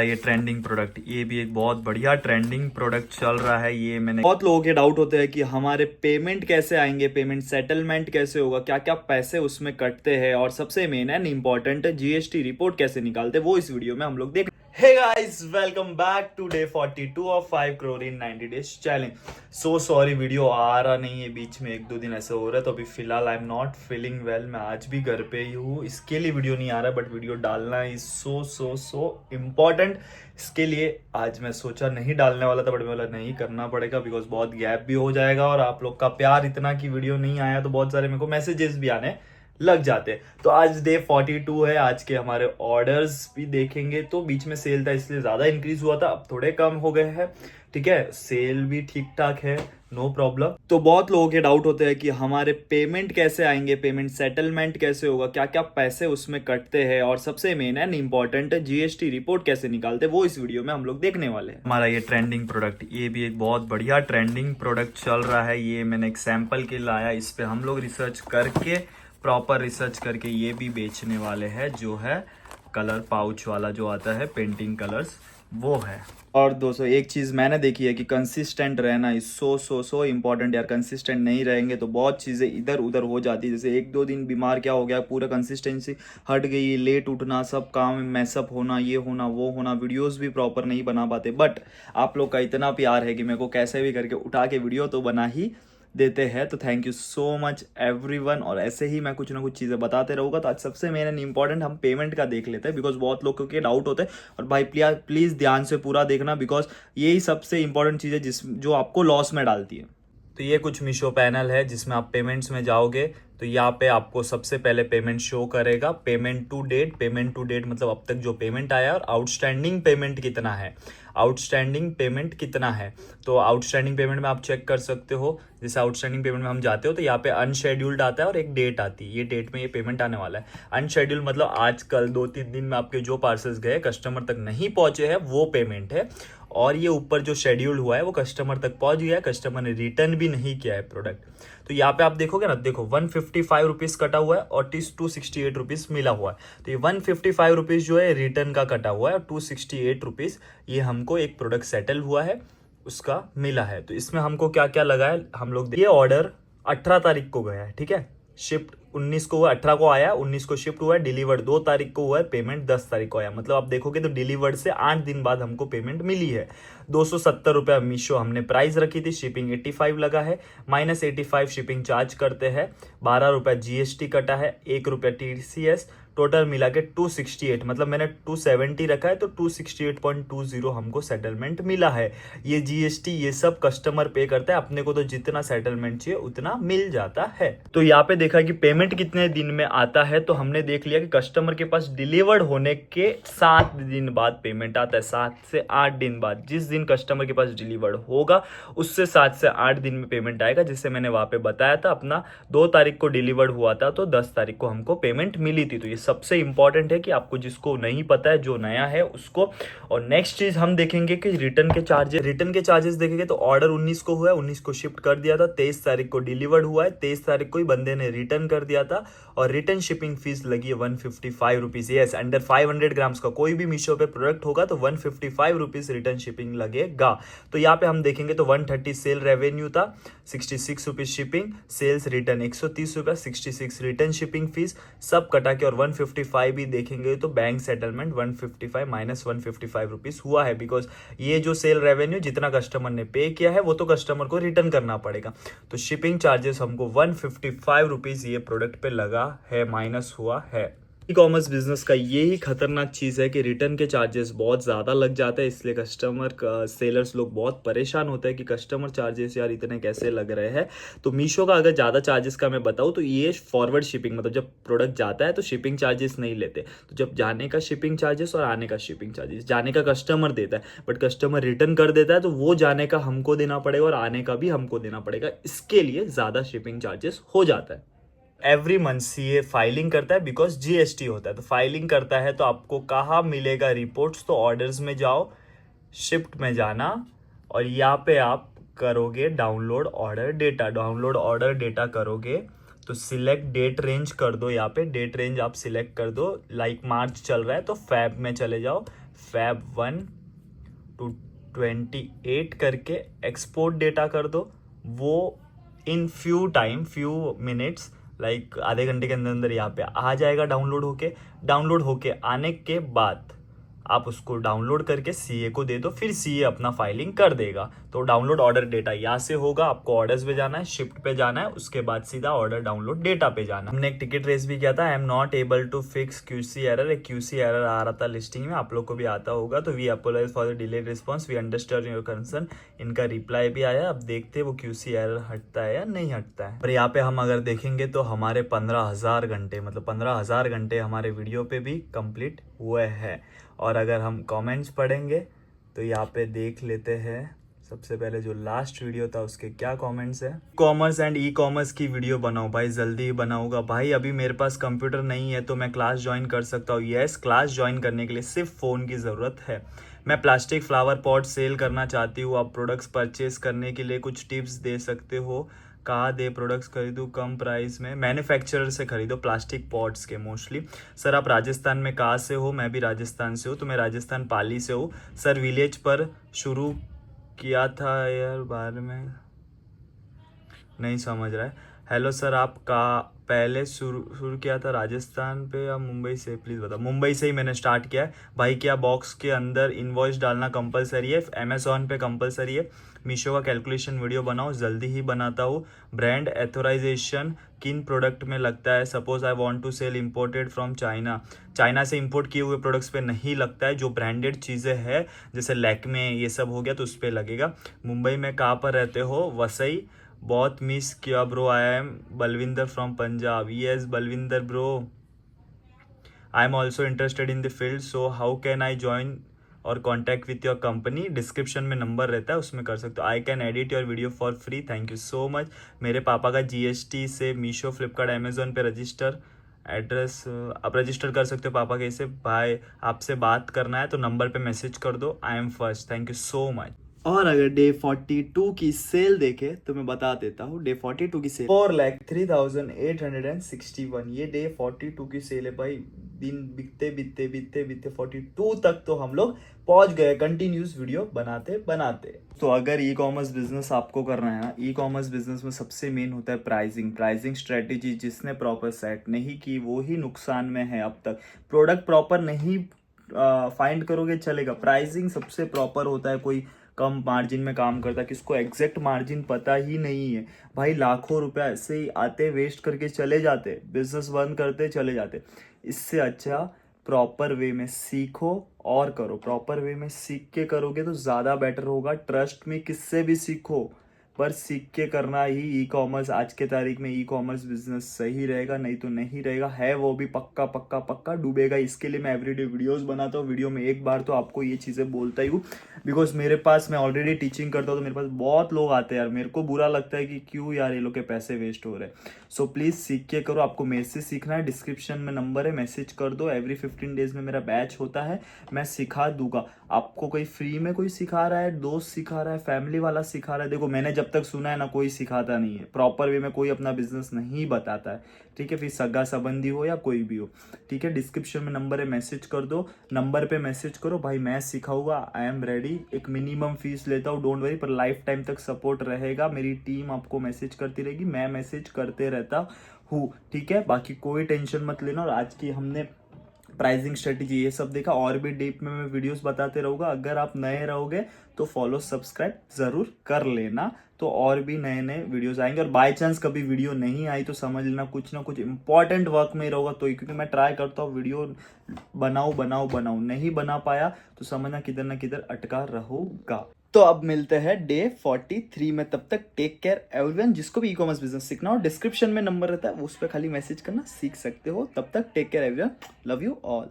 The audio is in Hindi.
ये ट्रेंडिंग प्रोडक्ट, ये भी एक बहुत बढ़िया ट्रेंडिंग प्रोडक्ट चल रहा है। ये मैंने बहुत लोगों के डाउट होते हैं कि हमारे पेमेंट कैसे आएंगे, पेमेंट सेटलमेंट कैसे होगा, क्या क्या पैसे उसमें कटते हैं, और सबसे main and important GST report कैसे निकालते हैं, वो इस वीडियो में हम लोग देख। Hey guys, welcome back to day 42 of 5 crore in 90 days challenge. So sorry video आ रहा नहीं है, बीच में एक दो दिन ऐसे हो रहा है, तो अभी फिलहाल आई एम नॉट फीलिंग वेल। मैं आज भी घर पे ही हूँ, इसके लिए वीडियो नहीं आ रहा, बट वीडियो डालना इज सो इम्पॉर्टेंट। इसके लिए आज मैं सोचा नहीं डालने वाला था, बट मैं बोला नहीं करना पड़ेगा, बिकॉज बहुत गैप भी हो जाएगा और आप लोग का प्यार इतना कि वीडियो नहीं आया तो बहुत सारे मेरे को मैसेजेस भी आने लग जाते हैं। तो आज डे 42 है, आज के हमारे ऑर्डर्स भी देखेंगे। तो बीच में सेल था इसलिए ज्यादा इंक्रीज हुआ था, अब थोड़े कम हो गए हैं। ठीक है, सेल भी ठीक ठाक है, नो प्रॉब्लम। तो बहुत लोगों के डाउट होते हैं कि हमारे पेमेंट कैसे आएंगे, पेमेंट सेटलमेंट कैसे होगा, क्या क्या पैसे उसमें कटते हैं, और सबसे main and important GST report कैसे निकालते हैं, वो इस वीडियो में हम लोग देखने वाले हैं। हमारा ये ट्रेंडिंग प्रोडक्ट, ये भी एक बहुत बढ़िया ट्रेंडिंग प्रोडक्ट चल रहा है। ये मैंने एक सैंपल के लाया, इस पे हम लोग रिसर्च करके, प्रॉपर रिसर्च करके ये भी बेचने वाले हैं। जो है कलर पाउच वाला जो आता है, पेंटिंग कलर्स, वो है। और दोस्तों एक चीज़ मैंने देखी है कि कंसिस्टेंट रहना इज सो इम्पॉर्टेंट यार। कंसिस्टेंट नहीं रहेंगे तो बहुत चीज़ें इधर उधर हो जाती है। जैसे एक दो दिन बीमार क्या हो गया, पूरा कंसिस्टेंसी हट गई, लेट उठना, सब काम में मैसअप होना, ये होना वो होना, वीडियोस भी प्रॉपर नहीं बना पाते। बट आप लोग का इतना प्यार है कि मेरे को कैसे भी करके उठा के वीडियो तो बना ही देते हैं। तो thank you so much everyone. और ऐसे ही मैं कुछ ना कुछ चीज़ें बताते रहूँगा। तो आज सबसे मेन एंड इंपॉर्टेंट हम पेमेंट का देख लेते हैं, बिकॉज बहुत लोगों के डाउट होते हैं। और भाई प्लीज़ ध्यान से पूरा देखना, बिकॉज यही सबसे इंपॉर्टेंट चीज़ है जो आपको लॉस में डालती है। तो ये कुछ मीशो पैनल है जिसमें आप पेमेंट्स में जाओगे तो यहाँ पे आपको सबसे पहले पेमेंट शो करेगा, payment to date. Payment to date मतलब अब तक जो पेमेंट आया और आउटस्टैंडिंग पेमेंट कितना है, आउटस्टैंडिंग पेमेंट कितना है। तो आउटस्टैंडिंग पेमेंट में आप चेक कर सकते हो। जैसे आउटस्टैंडिंग पेमेंट में हम जाते हो तो यहाँ पे अनशेड्यूल्ड आता है और एक डेट आती है, ये डेट में ये पेमेंट आने वाला है। अनशेड्यूल्ड मतलब आज कल 2-3 दिन में आपके जो पार्सल्स गए, कस्टमर तक नहीं पहुंचे हैं, वो पेमेंट है। और ये ऊपर जो शेड्यूल्ड हुआ है वो कस्टमर तक पहुंच गया है, कस्टमर ने रिटर्न भी नहीं किया है प्रोडक्ट। तो यहाँ पे आप देखोगे ना, देखो 155 रुपीज कटा हुआ है और 268 रुपीज मिला हुआ है। तो ये 155 रुपीज जो है रिटर्न का कटा हुआ है और 268 रुपीज ये हमको एक प्रोडक्ट सेटल हुआ है, उसका मिला है। तो इसमें हमको क्या क्या लगा है, हम लोग ये ऑर्डर 18 तारीख को गया है, ठीक है, शिफ्ट 19 को हुआ, 18 को आया, 19 को शिफ्ट हुआ है, डिलीवर्ड 2 तारीख को हुआ है, पेमेंट 10 तारीख को आया। मतलब आप देखोगे तो डिलीवर्ड से 8 दिन बाद हमको पेमेंट मिली है। 270 रुपया मीशो हमने प्राइस रखी थी, शिपिंग 85 लगा है, -85 शिपिंग चार्ज करते हैं, 12 रुपया जीएसटी कटा है, 1 रुपया टीसीएस, टोटल मिला के 268, मतलब मैंने 270 रखा है तो 268.20 हमको सेटलमेंट मिला है। ये जीएसटी ये सब कस्टमर पे करता है, अपने को तो जितना सेटलमेंट चाहिए उतना मिल जाता है। तो यहाँ पे देखा कि पेमेंट कितने दिन में आता है, तो हमने देख लिया कि कस्टमर के पास डिलीवर्ड होने के 7 दिन बाद पेमेंट आता है, 7 से 8 दिन बाद। जिस दिन कस्टमर के पास डिलीवर्ड होगा उससे 7 से 8 दिन में पेमेंट आएगा। जिससे मैंने वहां पे बताया था, अपना 2 तारीख को डिलीवर्ड हुआ था तो 10 तारीख को हमको पेमेंट मिली थी। तो ये सबसे इंपॉर्टेंट है कि आपको, जिसको नहीं पता है, जो नया है उसको। और नेक्स्ट चीज हम देखेंगे कि रिटर्न के चार्जेस देखेंगे। तो ऑर्डर 19 को हुआ है, 19 को शिफ्ट कर दिया था, 23 तारीख को डिलीवर्ड हुआ है, 23 तारीख को ही बंदे ने रिटर्न कर दिया था। और रिटर्न शिपिंग फीस लगी है 155 रुपीज। यस, अंडर 500 ग्राम्स का कोई भी मीशो पे प्रोडक्ट होगा तो 155 रुपीज रिटर्न शिपिंग लगेगा। तो यहाँ पे हम देखेंगे तो 130 सेल रेवेन्यू था, 66 रुपीज शिपिंग, सेल्स रिटर्न 130 रुपया, 66 रिटर्न शिपिंग फीस, सब कटा के। और 155 भी देखेंगे तो बैंक सेटलमेंट 155 -155 रुपीज हुआ है, बिकॉज ये जो सेल रेवेन्यू जितना कस्टमर ने पे किया है वो तो कस्टमर को रिटर्न करना पड़ेगा। तो शिपिंग चार्जेस हमको 155 रुपीज ये प्रोडक्ट पे लगा है, माइनस हुआ है। ई कॉमर्स बिजनेस का यही खतरनाक चीज़ है कि रिटर्न के चार्जेस बहुत ज़्यादा लग जाते हैं, इसलिए कस्टमर सेलर्स लोग बहुत परेशान होते हैं कि कस्टमर चार्जेस यार इतने कैसे लग रहे हैं। तो मीशो का अगर ज़्यादा चार्जेस का मैं बताऊँ तो ये फॉरवर्ड शिपिंग, मतलब जब प्रोडक्ट जाता है तो शिपिंग चार्जेस नहीं लेते। तो जब जाने का शिपिंग चार्जेस और आने का शिपिंग चार्जेस, जाने का कस्टमर देता है बट कस्टमर रिटर्न कर देता है तो वो जाने का हमको देना पड़ेगा और आने का भी हमको देना पड़ेगा, इसके लिए ज़्यादा शिपिंग चार्जेस हो जाता है। एवरी मंथ सीए फाइलिंग करता है, बिकॉज जीएसटी होता है। तो फाइलिंग करता है तो आपको कहाँ मिलेगा रिपोर्ट्स, तो ऑर्डर्स में जाओ, शिफ्ट में जाना और यहाँ पे आप करोगे download order data. Download order data करोगे तो सिलेक्ट डेट रेंज कर दो, यहाँ पे डेट रेंज आप सिलेक्ट कर दो। लाइक मार्च चल रहा है तो फैब में चले जाओ, Feb 1 to 28 करके एक्सपोर्ट डेटा कर दो। वो इन फ्यू मिनट्स लाइक आधे घंटे के अंदर अंदर यहाँ पे आ जाएगा डाउनलोड होके आने के बाद आप उसको डाउनलोड करके सीए को दे दो, फिर सीए अपना फाइलिंग कर देगा। तो डाउनलोड ऑर्डर डेटा यहाँ से होगा, आपको ऑर्डर्स पे जाना है, शिफ्ट पे जाना है, उसके बाद सीधा ऑर्डर डाउनलोड डेटा पे जाना है। हमने एक टिकट रेस भी किया था, I am not able to fix QC error. एक क्यूसी एरर आ रहा था लिस्टिंग में, आप लोग को भी आता होगा। तो we apologise for the delayed response, we understand your concern. इनका रिप्लाई भी आया, अब देखते हैं वो क्यूसी एरर हटता है या नहीं हटता है। पर यहाँ पे हम अगर देखेंगे तो हमारे 15,000 घंटे, मतलब 15,000 घंटे हमारे वीडियो पे भी कंप्लीट हुए हैं। और अगर हम कमेंट्स पढ़ेंगे तो यहाँ पे देख लेते हैं सबसे पहले जो लास्ट वीडियो था उसके क्या कमेंट्स है। कॉमर्स एंड ई कॉमर्स की वीडियो बनाओ भाई, जल्दी ही बनाऊंगा भाई। अभी मेरे पास कंप्यूटर नहीं है तो मैं क्लास ज्वाइन कर सकता हूँ। यस, क्लास ज्वाइन करने के लिए सिर्फ फ़ोन की ज़रूरत है। मैं प्लास्टिक फ्लावर पॉट सेल करना चाहती हूँ, आप प्रोडक्ट्स परचेज करने के लिए कुछ टिप्स दे सकते हो? कहाँ दे प्रोडक्ट्स खरीदूँ कम प्राइस में? मैन्युफैक्चरर से खरीदो प्लास्टिक पॉट्स के मोस्टली। सर आप राजस्थान में कहाँ से हो? मैं भी राजस्थान से हूँ, तो मैं राजस्थान पाली से हूँ। सर विलेज पर शुरू किया था यार, बारे में नहीं समझ रहा है। हेलो सर, आप का पहले शुरू किया था राजस्थान पे या मुंबई से? प्लीज़ बताओ। मुंबई से ही मैंने स्टार्ट किया है भाई। क्या बॉक्स के अंदर इनवॉइस डालना कंपलसरी है? अमेजोन पे कंपलसरी है। मीशो का कैलकुलेशन वीडियो बनाओ, जल्दी ही बनाता हूँ। ब्रांड एथोराइजेशन किन प्रोडक्ट में लगता है? Suppose I want to sell imported from China से इंपोर्ट किए हुए प्रोडक्ट्स पे नहीं लगता है। जो ब्रांडेड चीज़ें हैं जैसे लैक्मे ये सब हो गया तो उस पर लगेगा। मुंबई में कहाँ पर रहते हो? वसई। बहुत मिस किया bro, I am Balvinder from Punjab. Yes Balvinder bro, I am also interested in the field, so how can I join or contact with your company? Description में नंबर रहता है, उसमें कर सकते हो। I can edit your video for free, thank you so much. मेरे पापा का जीएसटी से मीशो फ्लिपकार्ट अमेजोन पे रजिस्टर एड्रेस आप रजिस्टर कर सकते हो पापा के से। भाई आपसे बात करना है तो नंबर पे मैसेज कर दो। I am first, thank you so much. और अगर डे 42 की सेल देखे तो मैं बता देता हूँ डे 42 की सेल 4,03,861। ये डे 42 की सेल है भाई। दिन बिकते 42 तक तो हम लोग पहुंच गए कंटिन्यूस वीडियो बनाते। तो अगर ई कॉमर्स बिजनेस आपको करना है ना, ई कॉमर्स बिजनेस में सबसे मेन होता है प्राइसिंग स्ट्रेटेजी। जिसने प्रॉपर सेट नहीं की वो ही नुकसान में है अब तक। प्रोडक्ट प्रॉपर नहीं फाइंड करोगे चलेगा, प्राइसिंग सबसे प्रॉपर होता है। कोई कम मार्जिन में काम करता है, किसको एग्जैक्ट मार्जिन पता ही नहीं है भाई, लाखों रुपया ऐसे ही आते वेस्ट करके चले जाते, बिजनेस बंद करते चले जाते। इससे अच्छा प्रॉपर वे में सीखो और करो। प्रॉपर वे में सीख के करोगे तो ज़्यादा बेटर होगा। ट्रस्ट में किससे भी सीखो, पर सीख के करना ही ई कॉमर्स आज के तारीख में ई कॉमर्स बिजनेस सही रहेगा, नहीं तो नहीं रहेगा। है वो भी पक्का डूबेगा। इसके लिए मैं एवरीडे वीडियोस बनाता हूँ। वीडियो में एक बार तो आपको ये चीज़ें बोलता ही हूँ, बिकॉज मेरे पास मैं ऑलरेडी टीचिंग करता हूँ तो मेरे पास बहुत लोग आते हैं यार। मेरे को बुरा लगता है कि क्यों यार ये लोग के पैसे वेस्ट हो रहे हैं। सो प्लीज़ सीख के करो। आपको मेरे से सीखना है, डिस्क्रिप्शन में नंबर है, मैसेज कर दो। एवरी 15 डेज में मेरा बैच होता है, मैं सिखा दूंगा आपको। कोई फ्री में कोई सिखा रहा है, दोस्त सिखा रहा है, फैमिली वाला सिखा रहा है। देखो मैंने जब तक सुना है ना, कोई सिखाता नहीं है प्रॉपर वे में, कोई अपना बिजनेस नहीं बताता है, ठीक है। फिर सगा संबंधी हो या कोई भी हो, ठीक है। डिस्क्रिप्शन में नंबर है, मैसेज कर दो। नंबर पे मैसेज करो भाई, मैं सिखाऊंगा, आई एम रेडी। एक मिनिमम फीस लेता हूँ, डोंट वरी, पर लाइफ टाइम तक सपोर्ट रहेगा। मेरी टीम आपको मैसेज करती रहेगी, मैं मैसेज करते रहता हूँ, ठीक है। बाकी कोई टेंशन मत लेना। और आज की हमने प्राइसिंग स्ट्रेटेजी ये सब देखा, और भी डीप में मैं वीडियोस बताते रहूँगा। अगर आप नए रहोगे तो फॉलो सब्सक्राइब ज़रूर कर लेना, तो और भी नए नए वीडियोस आएंगे। और बाय चांस कभी वीडियो नहीं आई तो समझ लेना कुछ ना कुछ इंपॉर्टेंट वर्क में रहोगा। तो क्योंकि मैं ट्राई करता हूँ वीडियो बनाऊँ, नहीं बना पाया तो समझना किधर ना किधर अटका रहूँगा। तो अब मिलते हैं डे 43 में, तब तक टेक केयर एवरीवन। जिसको भी ई कॉमर्स बिजनेस सीखना हो, डिस्क्रिप्शन में नंबर रहता है, उस पर खाली मैसेज करना, सीख सकते हो। तब तक take care everyone, love you all.